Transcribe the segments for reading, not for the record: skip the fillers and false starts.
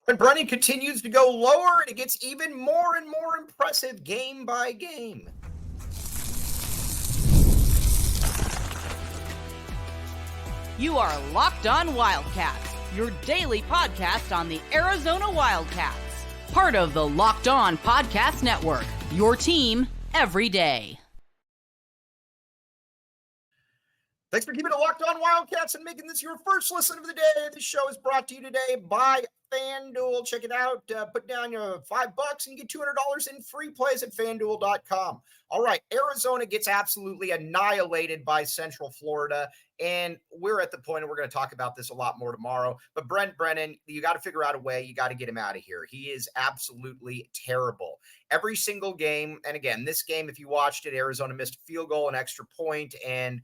Brent Brennan continues to go lower, and it gets even more and more impressive game by game. You are Locked On Wildcats, your daily podcast on the Arizona Wildcats. Part of the Locked On Podcast Network, your team every day. Thanks for keeping it Locked On Wildcats and making this your first listen of the day. This show is brought to you today by FanDuel. Check it out. Put down your $5 and you get $200 in free plays at FanDuel.com. All right, Arizona gets absolutely annihilated by Central Florida, and we're at the point, and we're going to talk about this a lot more tomorrow, but Brent Brennan, you got to figure out a way. You got to get him out of here. He is absolutely terrible. Every single game, and again, this game, if you watched it, Arizona missed a field goal, an extra point, and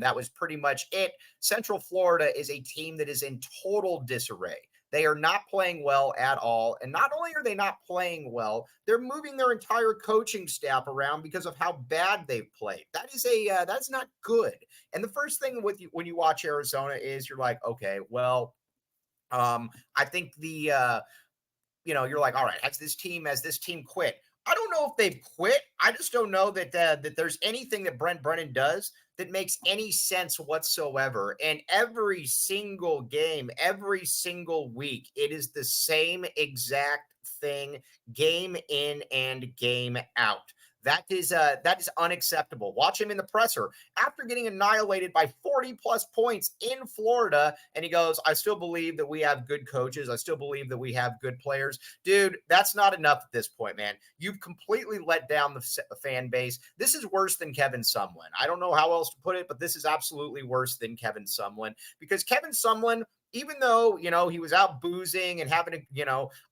that was pretty much it. Central Florida is a team that is in total disarray. They are not playing well at all. And not only are they not playing well, they're moving their entire coaching staff around because of how bad they've played. That's not good. And the first thing with you when you watch Arizona is you're like, okay, well, I think you're like, all right, has this team quit? I don't know if they've quit. I just don't know that there's anything that Brent Brennan does that makes any sense whatsoever. And every single game, every single week, it is the same exact thing, game in and game out. That is unacceptable. Watch him in the presser after getting annihilated by 40 plus points in Florida. And he goes, I still believe that we have good coaches. I still believe that we have good players. Dude, that's not enough at this point, man. You've completely let down the fan base. This is worse than Kevin Sumlin. I don't know how else to put it, but this is absolutely worse than Kevin Sumlin, because Kevin Sumlin, even though, he was out boozing and having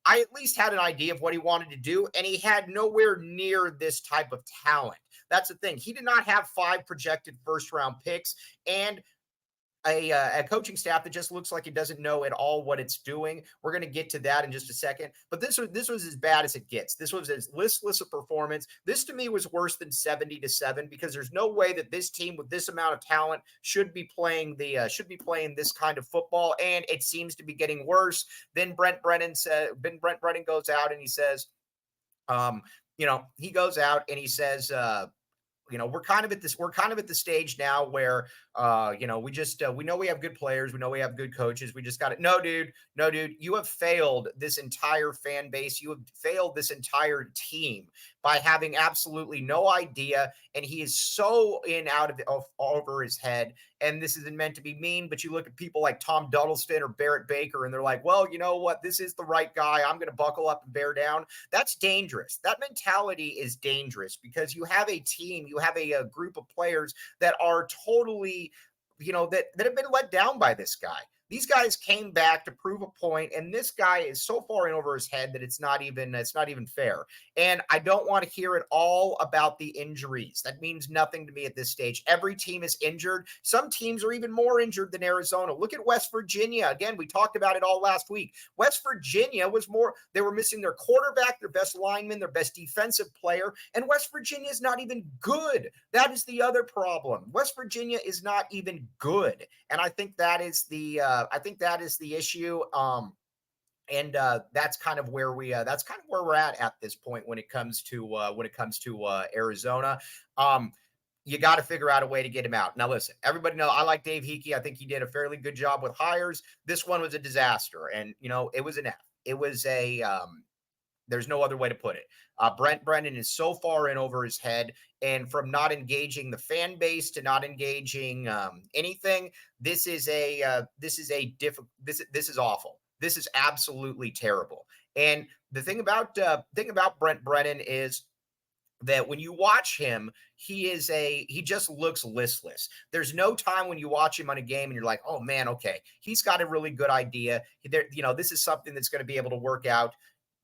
I at least had an idea of what he wanted to do, and he had nowhere near this type of talent. That's the thing. He did not have 5 projected first-round picks and a coaching staff that just looks like it doesn't know at all what it's doing. We're going to get to that in just a second. But this was as bad as it gets. This was as listless a performance. This to me was worse than 70-7, because there's no way that this team with this amount of talent should be playing this kind of football. And it seems to be getting worse. Then Brent Brennan goes out and he says, he goes out and he says, we're kind of at the stage now where, we know we have good players. We know we have good coaches. We just got it. No, dude, you have failed this entire fan base. You have failed this entire team by having absolutely no idea. And he is so over his head. And this isn't meant to be mean, but you look at people like Tom Duddleston or Barrett Baker, and they're like, well, you know what? This is the right guy. I'm going to buckle up and bear down. That's dangerous. That mentality is dangerous, because you have a team, you have a group of players that are totally, that have been let down by this guy. These guys came back to prove a point, and this guy is so far in over his head that it's not even fair. And I don't want to hear it all about the injuries. That means nothing to me at this stage. Every team is injured. Some teams are even more injured than Arizona. Look at West Virginia. Again, we talked about it all last week. West Virginia they were missing their quarterback, their best lineman, their best defensive player, and West Virginia is not even good. That is the other problem. West Virginia is not even good. And I think that is the issue. And that's kind of where we're at this point when it comes to Arizona. You got to figure out a way to get him out. Now, listen, everybody know I like Dave Hickey. I think he did a fairly good job with hires. This one was a disaster, and it was an F. It was there's no other way to put it. Brent Brennan is so far in over his head, and from not engaging the fan base to not engaging anything, this is awful. This is absolutely terrible. And the thing about Brent Brennan is that when you watch him, he just looks listless. There's no time when you watch him on a game and you're like, oh man, okay, he's got a really good idea. This is something that's going to be able to work out.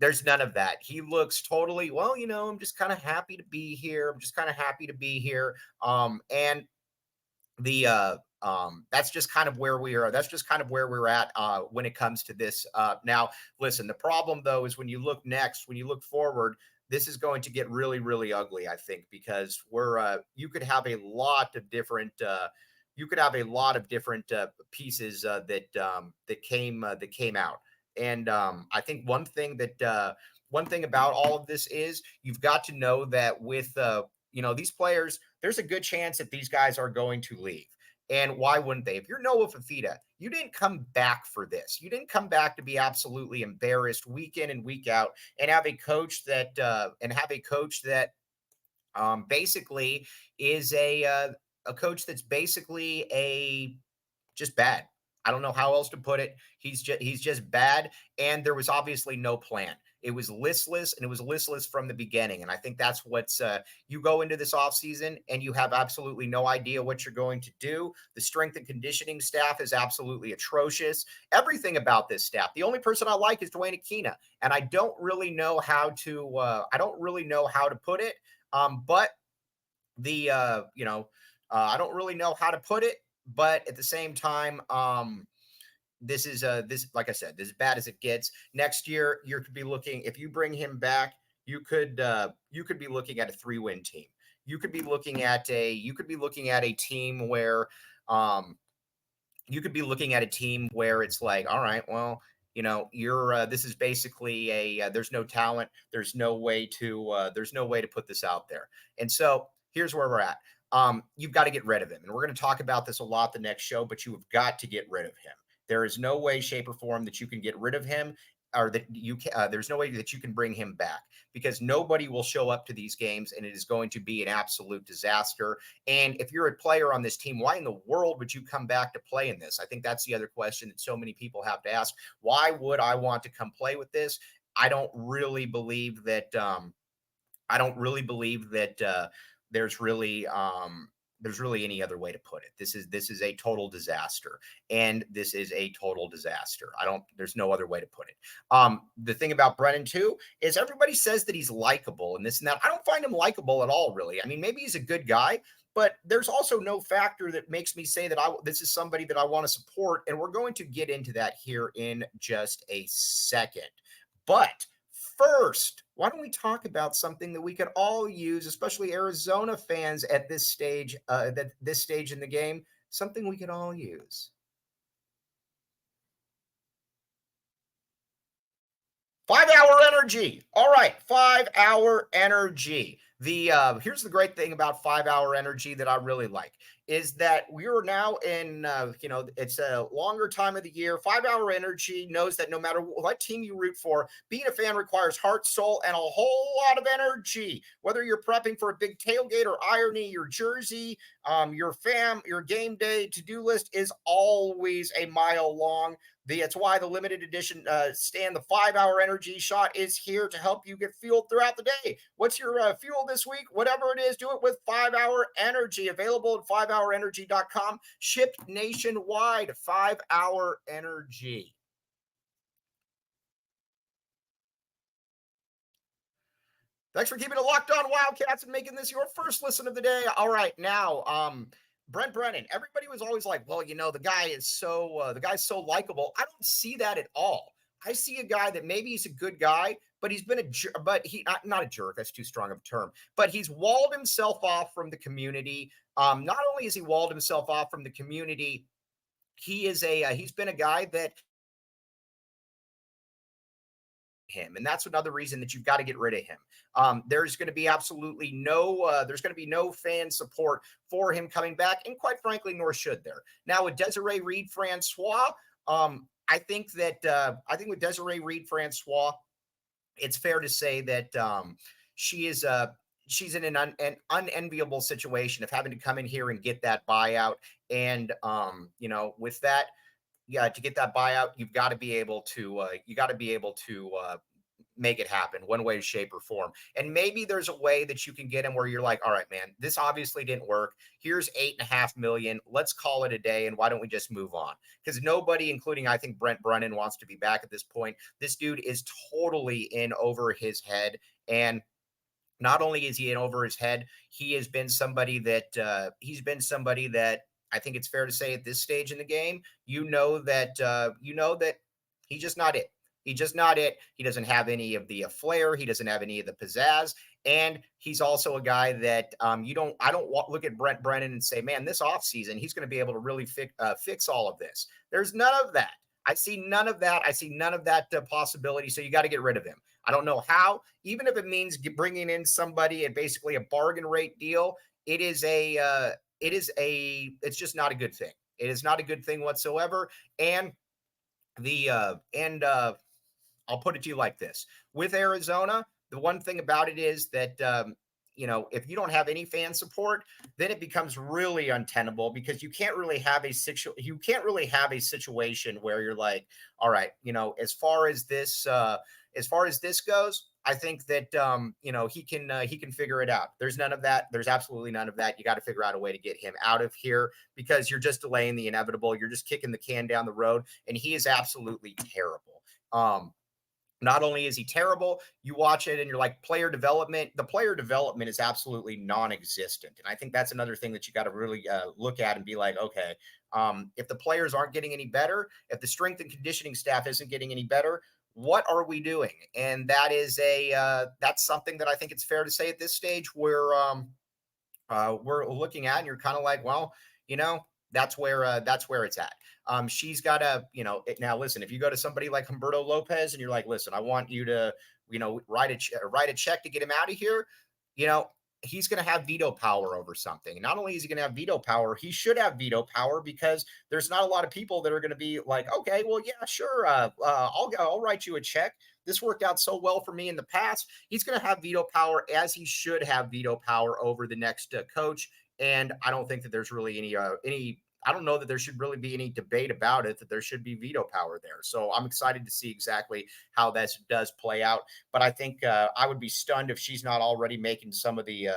There's none of that. He looks totally, I'm just kind of happy to be here. And that's just kind of where we are. That's just kind of where we're at when it comes to this. Now, listen, the problem though is when you look forward, this is going to get really, really ugly, I think, because you could have a lot of different pieces that came out. And I think one thing about all of this is you've got to know that with these players, there's a good chance that these guys are going to leave. And why wouldn't they? If you're Noah Fafita, you didn't come back for this. You didn't come back to be absolutely embarrassed week in and week out, and have a coach that basically is a coach that's basically just bad. I don't know how else to put it. He's just bad, and there was obviously no plan. It was listless, and it was listless from the beginning. And I think that's what's you go into this offseason and you have absolutely no idea what you're going to do. The strength and conditioning staff is absolutely atrocious. Everything about this staff. The only person I like is Dwayne Aquina, and I don't really know how to put it. But I don't really know how to put it. But at the same time, this is like I said, this is bad as it gets. Next year, you could be looking, if you bring him back, you could be looking at a 3-win team. You could be looking at a team where it's like, all right, well, you're this is basically there's no talent, there's no way to put this out there. And so here's where we're at. You've got to get rid of him. And we're going to talk about this a lot the next show, but you have got to get rid of him. There is no way, shape, or form that you can get rid of him, or that you can, there's no way that you can bring him back, because nobody will show up to these games, and it is going to be an absolute disaster. And if you're a player on this team, why in the world would you come back to play in this? I think that's the other question that so many people have to ask. Why would I want to come play with this? I don't really believe that there's really any other way to put it. This is a total disaster, and this is a total disaster. There's no other way to put it. The thing about Brennan too is everybody says that he's likable and this and that. I don't find him likable at all, really. I mean, maybe he's a good guy, but there's also no factor that makes me say that this is somebody that I want to support. And we're going to get into that here in just a second. But first, why don't we talk about something that we could all use, especially Arizona fans at this stage, this stage in the game, something we could all use. 5-hour energy. All right, 5-hour energy. Here's the great thing about 5-hour energy that I really like is that we are now in, it's a longer time of the year. 5-hour energy knows that no matter what team you root for, being a fan requires heart, soul, and a whole lot of energy. Whether you're prepping for a big tailgate or ironing your jersey, your game day to-do list is always a mile long. That's why the limited edition stand, the 5-hour energy shot, is here to help you get fueled throughout the day. What's your fuel this week? Whatever it is, do it with 5-hour energy. Available at 5hourenergy.com. Shipped nationwide. 5-hour energy. Thanks for keeping it locked on Wildcats and making this your first listen of the day. All right, now, Brent Brennan. Everybody was always like, well, the guy's so likable. I don't see that at all. I see a guy that maybe he's a good guy, but he's been not a jerk. That's too strong of a term, but he's walled himself off from the community. Not only has he walled himself off from the community, he's been a guy that him, and that's another reason that you've got to get rid of him. There's going to be absolutely no fan support for him coming back, and quite frankly, nor should there. Now with Desiree Reed-Franois, I think with Desiree Reed-Franois, it's fair to say that she's in an unenviable situation of having to come in here and get that buyout, and with that. Yeah, to get that buyout, you've got to be able to make it happen one way, shape, or form. And maybe there's a way that you can get him where you're like, all right, man, this obviously didn't work. Here's $8.5 million. Let's call it a day. And why don't we just move on? Because nobody, including I think Brent Brennan, wants to be back at this point. This dude is totally in over his head. And not only is he in over his head, he has been somebody that I think it's fair to say at this stage in the game, that he's just not it. He's just not it. He doesn't have any of the flair. He doesn't have any of the pizzazz. And he's also a guy that I don't look at Brent Brennan and say, man, this offseason, he's going to be able to really fix all of this. There's none of that. I see none of that. I see none of that possibility. So you got to get rid of him. I don't know how, even if it means bringing in somebody at basically a bargain rate deal. It's just not a good thing. It is not a good thing whatsoever. And I'll put it to you like this: with Arizona, the one thing about it is that if you don't have any fan support, then it becomes really untenable, because you can't really have a situation where you're like, all right, as far as this goes, I think that he can figure it out. There's none of that. There's absolutely none of that. You got to figure out a way to get him out of here, because you're just delaying the inevitable. You're just kicking the can down the road, and he is absolutely terrible. Not only is he terrible, you watch it and you're like, the player development is absolutely non-existent. And I think that's another thing that you got to really look at and be like, okay, if the players aren't getting any better, if the strength and conditioning staff isn't getting any better, what are we doing? And that's something that I think it's fair to say at this stage where we're looking at, and you're kind of like, well, that's where it's at. She's got to, now listen, if you go to somebody like Humberto Lopez and you're like, listen, I want you to, write a check to get him out of here, he's going to have veto power over something. And not only is he going to have veto power, he should have veto power, because there's not a lot of people that are going to be like, okay, well, yeah, sure. I'll write you a check. This worked out so well for me in the past. He's going to have veto power, as he should have veto power over the next coach. And I don't think that there's really I don't know that there should really be any debate about it, that there should be veto power there. So I'm excited to see exactly how this does play out. But I think I would be stunned if she's not already making some of the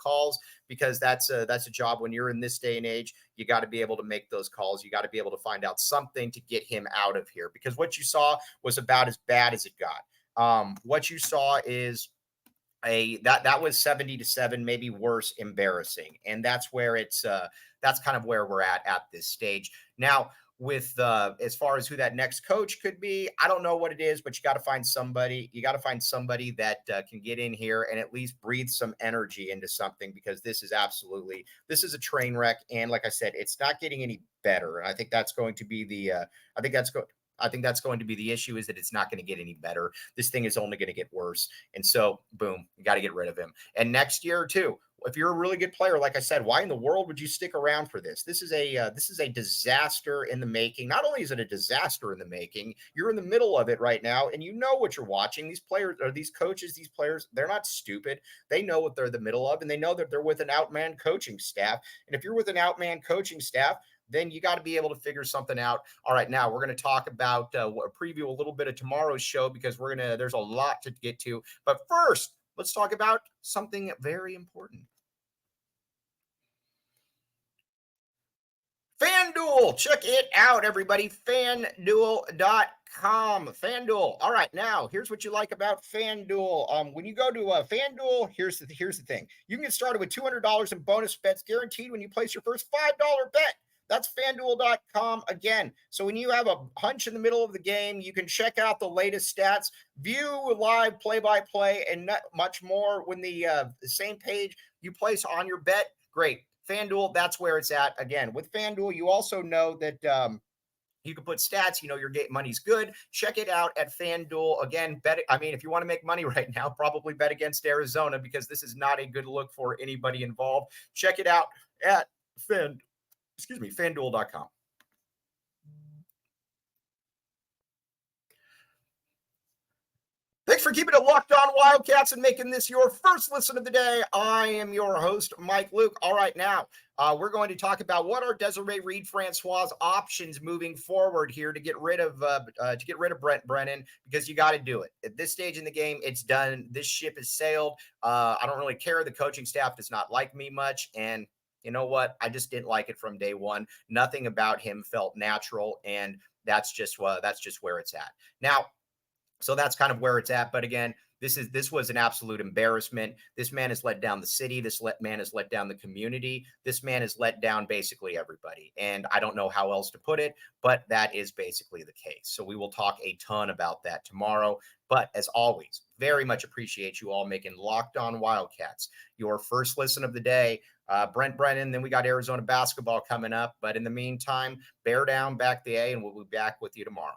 calls, because that's a job when you're in this day and age. You got to be able to make those calls. You got to be able to find out something to get him out of here, because what you saw was about as bad as it got. What you saw is that was 70-7, maybe worse, embarrassing. And that's where that's kind of where we're at this stage. Now, with as far as who that next coach could be, I don't know what it is, but you got to find somebody. You got to find somebody that can get in here and at least breathe some energy into something, because this is a train wreck. And like I said, it's not getting any better. And I think that's going to be the issue, is that it's not going to get any better. This thing is only going to get worse. And so, boom, you got to get rid of him. And next year too, if you're a really good player, like I said, why in the world would you stick around for this? This is a disaster in the making. Not only is it a disaster in the making, you're in the middle of it right now, and you know what you're watching. These players, or these coaches, these players, they're not stupid. They know what they're in the middle of, and they know that they're with an outmanned coaching staff. And if you're with an outmanned coaching staff, then you got to be able to figure something out. All right, now we're going to talk about preview a little bit of tomorrow's show, because there's a lot to get to. But first, let's talk about something very important. FanDuel, check it out, everybody. FanDuel.com. FanDuel. All right, now here's what you like about FanDuel. When you go to FanDuel, here's the thing. You can get started with $200 in bonus bets guaranteed when you place your first $5 bet. That's FanDuel.com again. So when you have a hunch in the middle of the game, you can check out the latest stats, view live play-by-play, and much more. When the same page you place on your bet, great. FanDuel, that's where it's at. Again, with FanDuel, you also know that you can put stats, your money's good. Check it out at FanDuel. Again, if you want to make money right now, probably bet against Arizona, because this is not a good look for anybody involved. Check it out at FanDuel.com. Thanks for keeping it locked on Wildcats and making this your first listen of the day. I am your host, Mike Luke. All right, now we're going to talk about what are Desiree Reed-Franois' options moving forward here to get rid of Brent Brennan, because you got to do it. At this stage in the game, it's done. This ship has sailed. I don't really care. The coaching staff does not like me much, and you know what? I just didn't like it from day one. Nothing about him felt natural, and that's just where it's at now. So that's kind of where it's at. But again, this was an absolute embarrassment. This man has let down the city. This man has let down the community. This man has let down basically everybody. And I don't know how else to put it, but that is basically the case. So we will talk a ton about that tomorrow. But as always, very much appreciate you all making Locked On Wildcats your first listen of the day. Brent Brennan. Then we got Arizona basketball coming up. But in the meantime, bear down, back the A, and we'll be back with you tomorrow.